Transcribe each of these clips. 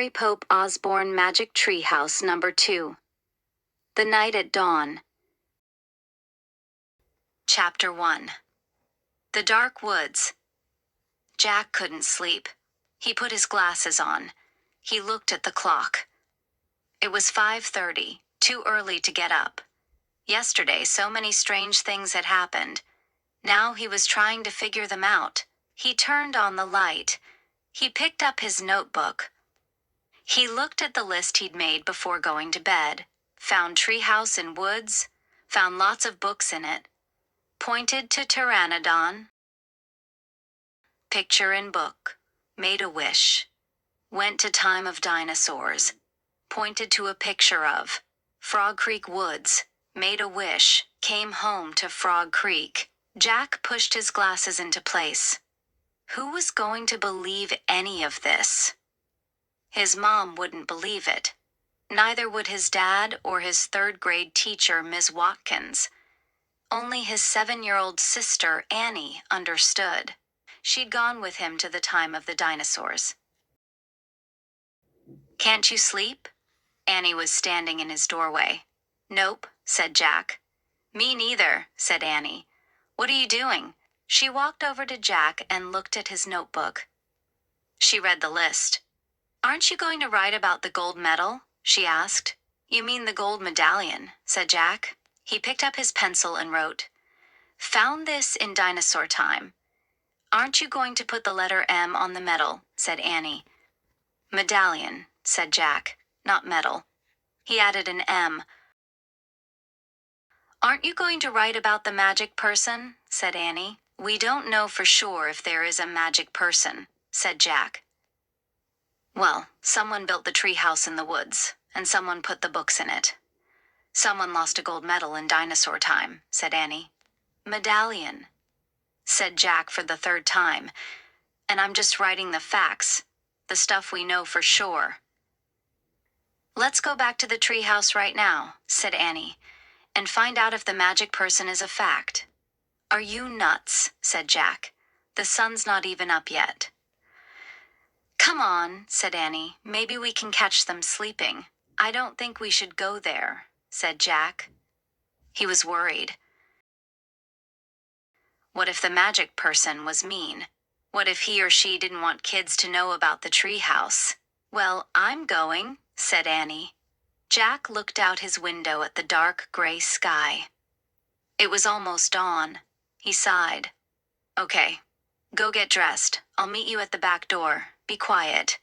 Mary Pope Osborne Magic Treehouse Number 2. The Night at Dawn. Chapter 1. The Dark Woods. Jack couldn't sleep. He put his glasses on. He looked at the clock. It was 5:30, too early to get up. Yesterday, so many strange things had happened. Now he was trying to figure them out. He turned on the light. He picked up his notebook. He looked at the list he'd made before going to bed, found treehouse and woods, found lots of books in it, pointed to Pteranodon, picture in book, made a wish, went to time of dinosaurs, pointed to a picture of Frog Creek Woods, made a wish, came home to Frog Creek. Jack pushed his glasses into place. Who was going to believe any of this? His mom wouldn't believe it. Neither would his dad or his third-grade teacher, Ms. Watkins. Only his 7-year-old sister, Annie, understood. She'd gone with him to the time of the dinosaurs. "Can't you sleep?" Annie was standing in his doorway. "Nope," said Jack. "Me neither," said Annie. "What are you doing?" She walked over to Jack and looked at his notebook. She read the list. "Aren't you going to write about the gold medal?" she asked. "You mean the gold medallion," said Jack. He picked up his pencil and wrote, "Found this in dinosaur time." "Aren't you going to put the letter M on the medal?" said Annie. "Medallion," said Jack, "not medal." He added an M. "Aren't you going to write about the magic person?" said Annie. "We don't know for sure if there is a magic person," said Jack. "Well, someone built the treehouse in the woods, and someone put the books in it. Someone lost a gold medal in dinosaur time," said Annie. "Medallion," said Jack for the third time. "And I'm just writing the facts, the stuff we know for sure." "Let's go back to the treehouse right now," said Annie, "and find out if the magic person is a fact." "Are you nuts?" said Jack. "The sun's not even up yet." "Come on," said Annie. "Maybe we can catch them sleeping." "I don't think we should go there," said Jack. He was worried. What if the magic person was mean? What if he or she didn't want kids to know about the treehouse? "Well, I'm going," said Annie. Jack looked out his window at the dark gray sky. It was almost dawn. He sighed. "Okay, go get dressed. I'll meet you at the back door. Be quiet."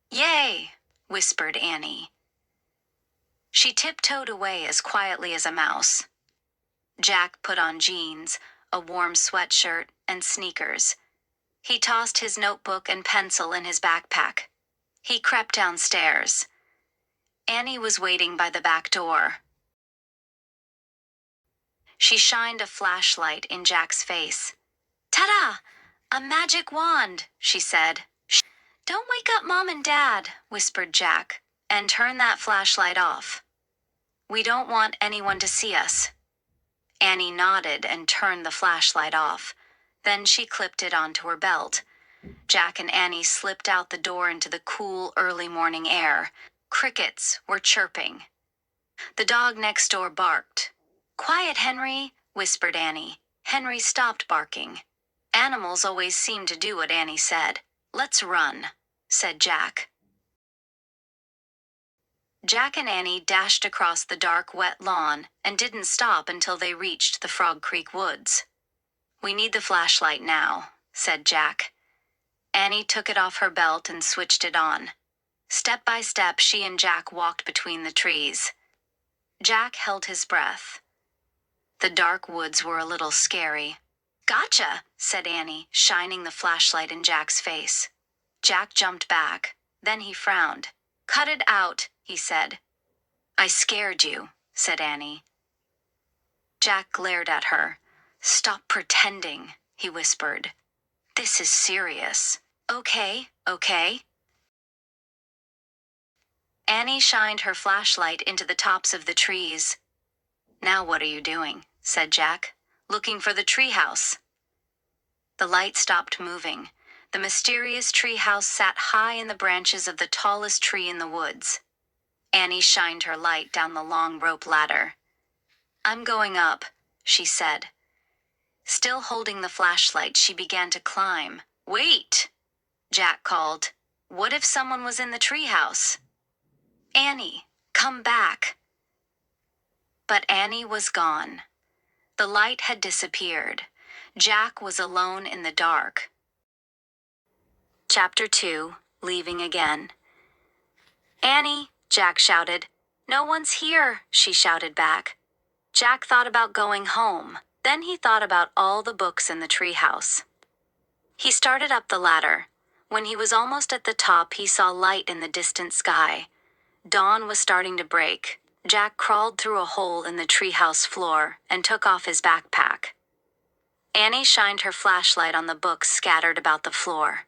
"Yay!" whispered Annie. She tiptoed away as quietly as a mouse. Jack put on jeans, a warm sweatshirt, and sneakers. He tossed his notebook and pencil in his backpack. He crept downstairs. Annie was waiting by the back door. She shined a flashlight in Jack's face. "Ta-da! A magic wand," she said. "Shh! Don't wake up Mom and Dad," whispered Jack, "and turn that flashlight off. We don't want anyone to see us." Annie nodded and turned the flashlight off. Then she clipped it onto her belt. Jack and Annie slipped out the door into the cool, early morning air. Crickets were chirping. The dog next door barked. "Quiet, Henry," whispered Annie. Henry stopped barking. Animals always seemed to do what Annie said. "Let's run," said Jack. Jack and Annie dashed across the dark, wet lawn and didn't stop until they reached the Frog Creek Woods. "We need the flashlight now," said Jack. Annie took it off her belt and switched it on. Step by step, she and Jack walked between the trees. Jack held his breath. The dark woods were a little scary. "Gotcha," said Annie, shining the flashlight in Jack's face. Jack jumped back. Then he frowned. "Cut it out," he said. "I scared you," said Annie. Jack glared at her. "Stop pretending," he whispered. "This is serious." Okay. Annie shined her flashlight into the tops of the trees. "Now what are you doing?" said Jack. "Looking for the treehouse." The light stopped moving. The mysterious tree house sat high in the branches of the tallest tree in the woods. Annie shined her light down the long rope ladder. "I'm going up," she said. Still holding the flashlight, she began to climb. "Wait!" Jack called. "What if someone was in the treehouse?" "Annie, come back." But Annie was gone. The light had disappeared. Jack was alone in the dark. Chapter 2, Leaving Again. "Annie," Jack shouted. "No one's here," she shouted back. Jack thought about going home. Then he thought about all the books in the treehouse. He started up the ladder. When he was almost at the top, he saw light in the distant sky. Dawn was starting to break. Jack crawled through a hole in the treehouse floor and took off his backpack. Annie shined her flashlight on the books scattered about the floor.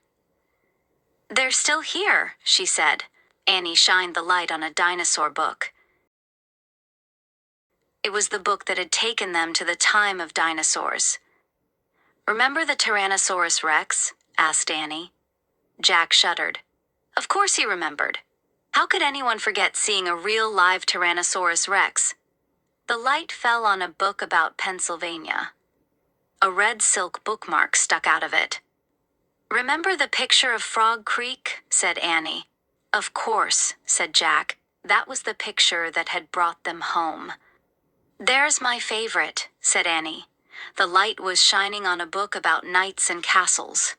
"They're still here," she said. Annie shined the light on a dinosaur book. It was the book that had taken them to the time of dinosaurs. "Remember the Tyrannosaurus Rex?" asked Annie. Jack shuddered. Of course he remembered. How could anyone forget seeing a real live Tyrannosaurus Rex? The light fell on a book about Pennsylvania. A red silk bookmark stuck out of it. "Remember the picture of Frog Creek?" said Annie. "Of course," said Jack. That was the picture that had brought them home. "There's my favorite," said Annie. The light was shining on a book about knights and castles.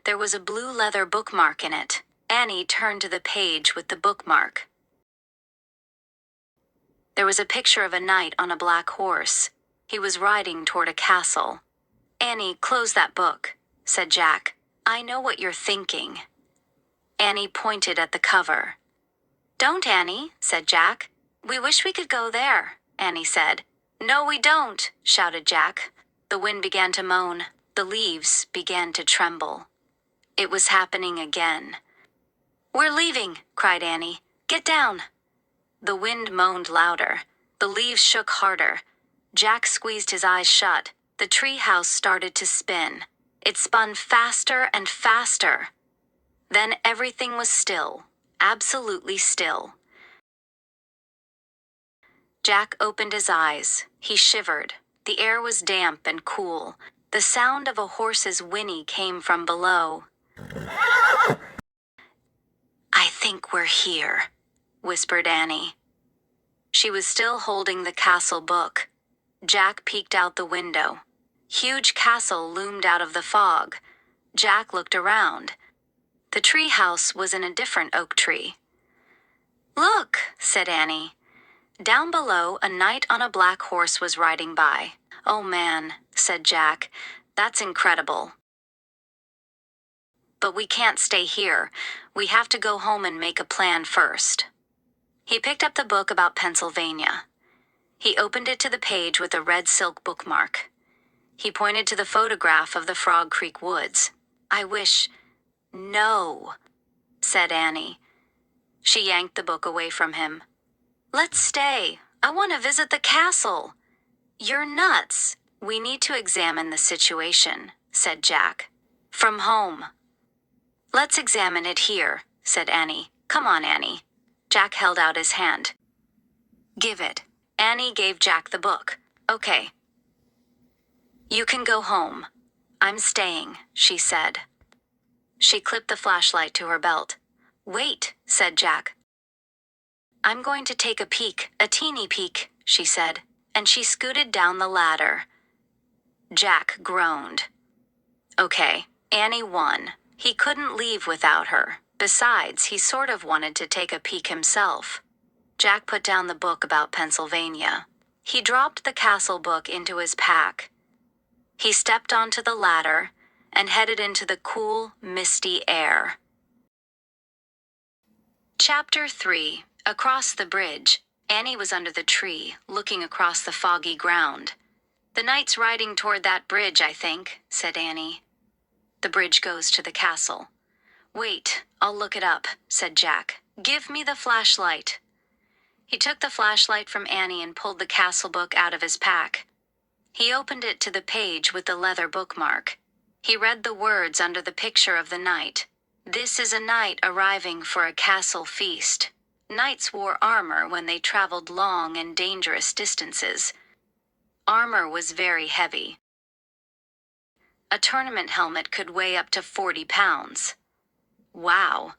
There was a blue leather bookmark in it. Annie turned to the page with the bookmark. There was a picture of a knight on a black horse. He was riding toward a castle. "Annie, close that book," said Jack. "I know what you're thinking." Annie pointed at the cover. "Don't, Annie," said Jack. "We wish we could go there," Annie said. "No, we don't," shouted Jack. The wind began to moan. The leaves began to tremble. It was happening again. "We're leaving," cried Annie. "Get down." The wind moaned louder. The leaves shook harder. Jack squeezed his eyes shut. The tree house started to spin. It spun faster and faster. Then everything was still, absolutely still. Jack opened his eyes. He shivered. The air was damp and cool. The sound of a horse's whinny came from below. "I think we're here," whispered Annie. She was still holding the castle book. Jack peeked out the window. Huge castle loomed out of the fog. Jack looked around. The tree house was in a different oak tree. "Look," said Annie. Down below, a knight on a black horse was riding by. "Oh man," said Jack. "That's incredible. But we can't stay here. We have to go home and make a plan first." He picked up the book about Pennsylvania. He opened it to the page with a red silk bookmark. He pointed to the photograph of the Frog Creek woods. "I wish—" "No," said Annie. She yanked the book away from him. "Let's stay. I want to visit the castle." "You're nuts. We need to examine the situation," said Jack. "From home." "Let's examine it here," said Annie. "Come on, Annie." Jack held out his hand. "Give it." Annie gave Jack the book. "Okay. You can go home. I'm staying," she said. She clipped the flashlight to her belt. "Wait," said Jack. "I'm going to take a peek, a teeny peek," she said, and she scooted down the ladder. Jack groaned. Okay, Annie won. He couldn't leave without her. Besides, he sort of wanted to take a peek himself. Jack put down the book about Pennsylvania. He dropped the castle book into his pack. He stepped onto the ladder and headed into the cool, misty air. Chapter 3. Across the bridge. Annie was under the tree, looking across the foggy ground. "The knight's riding toward that bridge, I think," said Annie. "The bridge goes to the castle." "Wait, I'll look it up," said Jack. "Give me the flashlight." He took the flashlight from Annie and pulled the castle book out of his pack. He opened it to the page with the leather bookmark. He read the words under the picture of the knight. This is a knight arriving for a castle feast. Knights wore armor when they traveled long and dangerous distances. Armor was very heavy. A tournament helmet could weigh up to 40 pounds. Wow.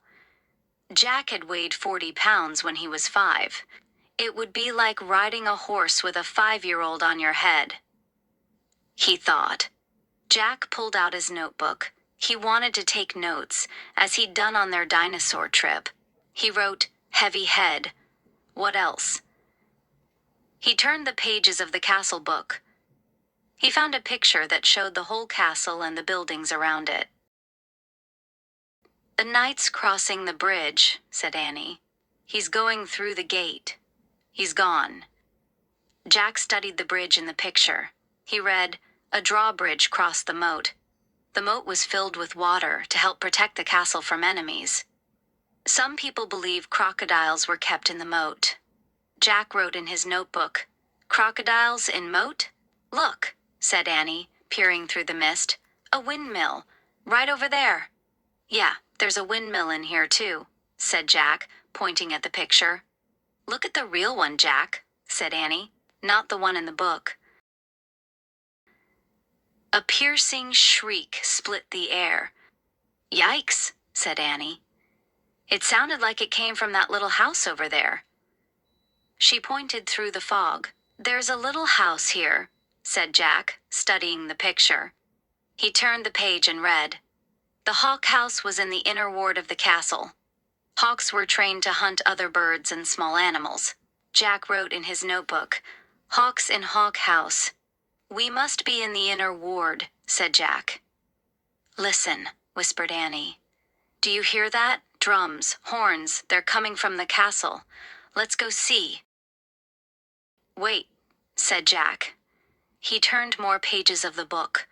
Jack had weighed 40 pounds when he was 5. It would be like riding a horse with a 5-year-old on your head, he thought. Jack pulled out his notebook. He wanted to take notes, as he'd done on their dinosaur trip. He wrote, "Heavy head." What else? He turned the pages of the castle book. He found a picture that showed the whole castle and the buildings around it. "The knight's crossing the bridge," said Annie. "He's going through the gate. He's gone." Jack studied the bridge in the picture. He read, "A drawbridge crossed the moat. The moat was filled with water to help protect the castle from enemies. Some people believe crocodiles were kept in the moat." Jack wrote in his notebook, "Crocodiles in moat? Look," said Annie, peering through the mist. "A windmill, right over there." "Yeah, there's a windmill in here too," said Jack, pointing at the picture. "Look at the real one, Jack," said Annie, "not the one in the book." A piercing shriek split the air. "Yikes," said Annie. "It sounded like it came from that little house over there." She pointed through the fog. "There's a little house here," said Jack, studying the picture. He turned the page and read, "The hawk house was in the inner ward of the castle. Hawks were trained to hunt other birds and small animals." Jack wrote in his notebook, "Hawks in hawk house. We must be in the inner ward," said Jack. "Listen," whispered Annie. "Do you hear that? Drums, horns, they're coming from the castle. Let's go see." "Wait," said Jack. He turned more pages of the book.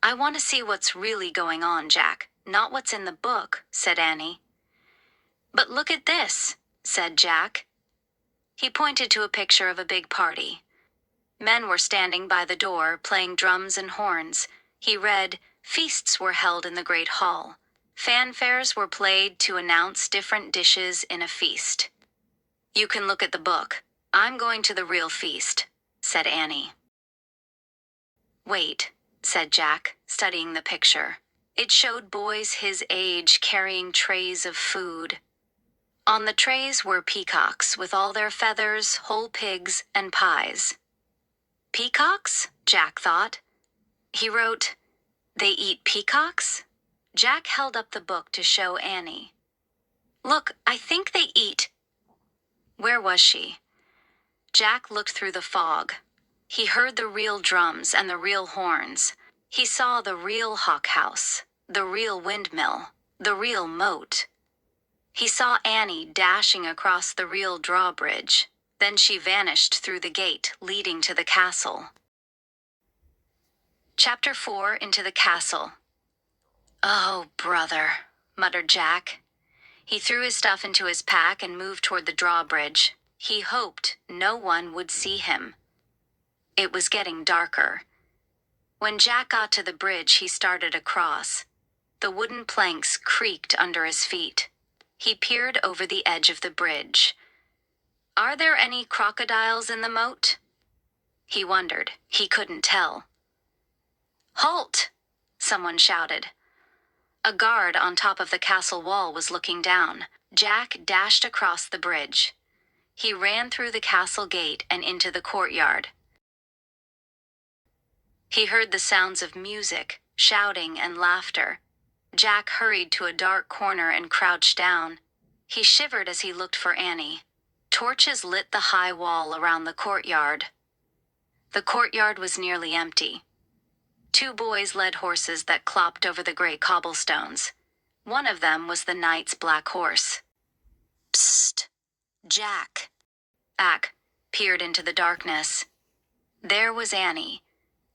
"I want to see what's really going on, Jack, not what's in the book," said Annie. "But look at this," said Jack. He pointed to a picture of a big party. Men were standing by the door, playing drums and horns. He read, "Feasts were held in the great hall. Fanfares were played to announce different dishes in a feast." "You can look at the book. I'm going to the real feast," said Annie. "Wait," said Jack, studying the picture. It showed boys his age carrying trays of food. On the trays were peacocks with all their feathers, whole pigs, and pies. "Peacocks?" Jack thought. He wrote, "They eat peacocks?" Jack held up the book to show Annie. "Look, I think they eat—" Where was she? Jack looked through the fog. He heard the real drums and the real horns. He saw the real hawk house, the real windmill, the real moat. He saw Annie dashing across the real drawbridge. Then she vanished through the gate leading to the castle. Chapter 4, Into the Castle. "Oh, brother," muttered Jack. He threw his stuff into his pack and moved toward the drawbridge. He hoped no one would see him. It was getting darker. When Jack got to the bridge, he started across. The wooden planks creaked under his feet. He peered over the edge of the bridge. Are there any crocodiles in the moat? He wondered. He couldn't tell. "Halt!" someone shouted. A guard on top of the castle wall was looking down. Jack dashed across the bridge. He ran through the castle gate and into the courtyard. He heard the sounds of music, shouting, and laughter. Jack hurried to a dark corner and crouched down. He shivered as he looked for Annie. Torches lit the high wall around the courtyard. The courtyard was nearly empty. 2 boys led horses that clopped over the gray cobblestones. One of them was the knight's black horse. "Psst, Jack." Jack peered into the darkness. There was Annie.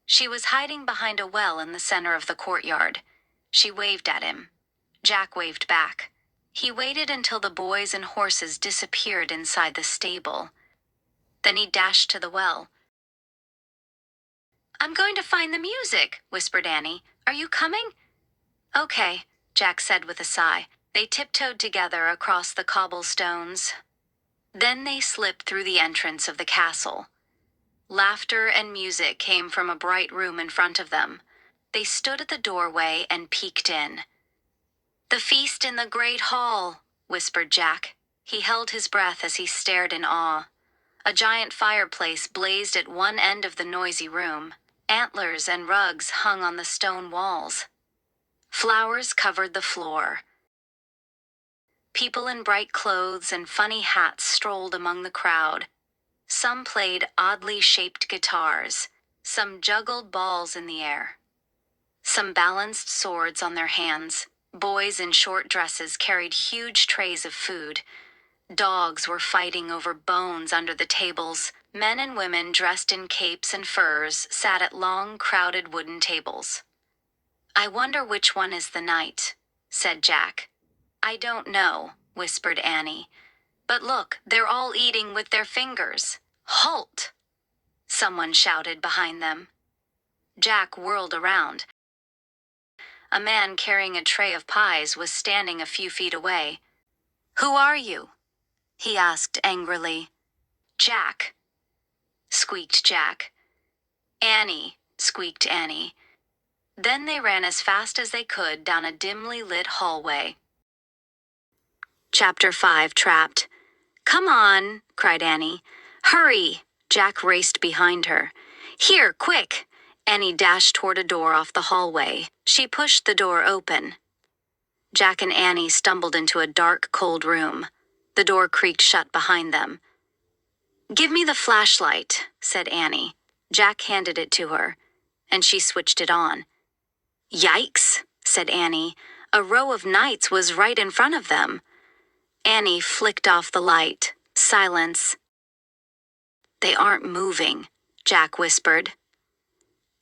She was hiding behind a well in the center of the courtyard. She waved at him. Jack waved back. He waited until the boys and horses disappeared inside the stable. Then he dashed to the well. "I'm going to find the music," whispered Annie. Are you coming? Okay, Jack said with a sigh. They tiptoed together across the cobblestones. Then they slipped through the entrance of the castle. Laughter and music came from a bright room in front of them. They stood at the doorway and peeked in. "The feast in the great hall," whispered Jack. He held his breath as he stared in awe. A giant fireplace blazed at one end of the noisy room. Antlers and rugs hung on the stone walls. Flowers covered the floor. People in bright clothes and funny hats strolled among the crowd. Some played oddly shaped guitars. Some juggled balls in the air. Some balanced swords on their hands. Boys in short dresses carried huge trays of food. Dogs were fighting over bones under the tables. Men and women dressed in capes and furs sat at long, crowded wooden tables. "I wonder which one is the knight," said Jack. "I don't know," whispered Annie. "But look, they're all eating with their fingers." "Halt!" someone shouted behind them. Jack whirled around. A man carrying a tray of pies was standing a few feet away. "Who are you?" he asked angrily. "Jack," squeaked Jack. "Annie," squeaked Annie. Then they ran as fast as they could down a dimly lit hallway. Chapter 5, Trapped. "Come on," cried Annie. "Hurry!" Jack raced behind her. "Here, quick!" Annie dashed toward a door off the hallway. She pushed the door open. Jack and Annie stumbled into a dark, cold room. The door creaked shut behind them. "Give me the flashlight," said Annie. Jack handed it to her, and she switched it on. "Yikes," said Annie. A row of knights was right in front of them. Annie flicked off the light. Silence. "They aren't moving," Jack whispered.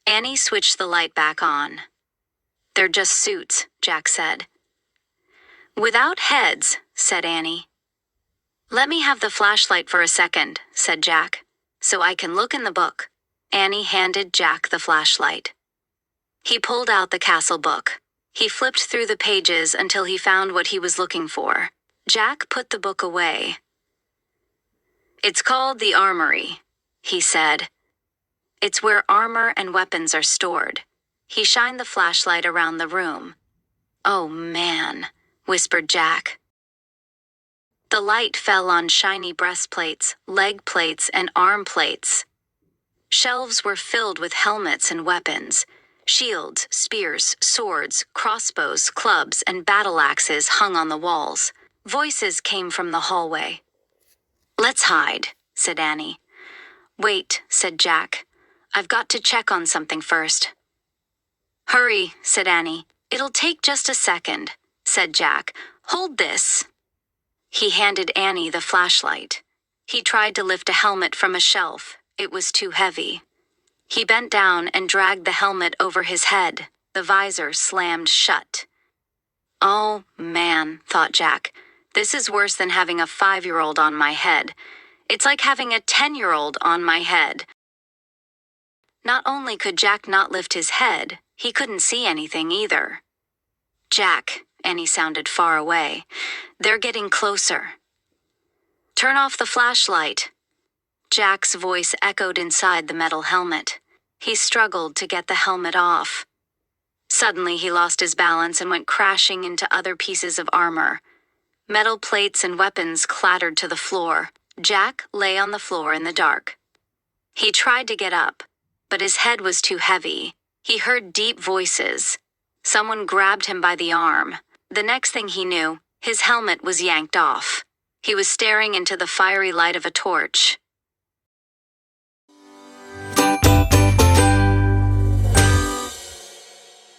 Annie switched the light back on. "They're just suits," Jack said. "Without heads," said Annie. "Let me have the flashlight for a second," said Jack, "so I can look in the book." Annie handed Jack the flashlight. He pulled out the castle book. He flipped through the pages until he found what he was looking for. Jack put the book away. "It's called the Armory," he said. "It's where armor and weapons are stored." He shined the flashlight around the room. "Oh, man," whispered Jack. The light fell on shiny breastplates, leg plates, and arm plates. Shelves were filled with helmets and weapons. Shields, spears, swords, crossbows, clubs, and battle axes hung on the walls. Voices came from the hallway. "Let's hide," said Annie. "Wait," said Jack. "I've got to check on something first." "Hurry," said Annie. "It'll take just a second," said Jack. "Hold this." He handed Annie the flashlight. He tried to lift a helmet from a shelf. It was too heavy. He bent down and dragged the helmet over his head. The visor slammed shut. "Oh, man," thought Jack. "This is worse than having a 5-year-old on my head. It's like having a 10-year-old on my head." Not only could Jack not lift his head, he couldn't see anything either. "Jack," Annie sounded far away. "They're getting closer." "Turn off the flashlight." Jack's voice echoed inside the metal helmet. He struggled to get the helmet off. Suddenly he lost his balance and went crashing into other pieces of armor. Metal plates and weapons clattered to the floor. Jack lay on the floor in the dark. He tried to get up, but his head was too heavy. He heard deep voices. Someone grabbed him by the arm. The next thing he knew, his helmet was yanked off. He was staring into the fiery light of a torch.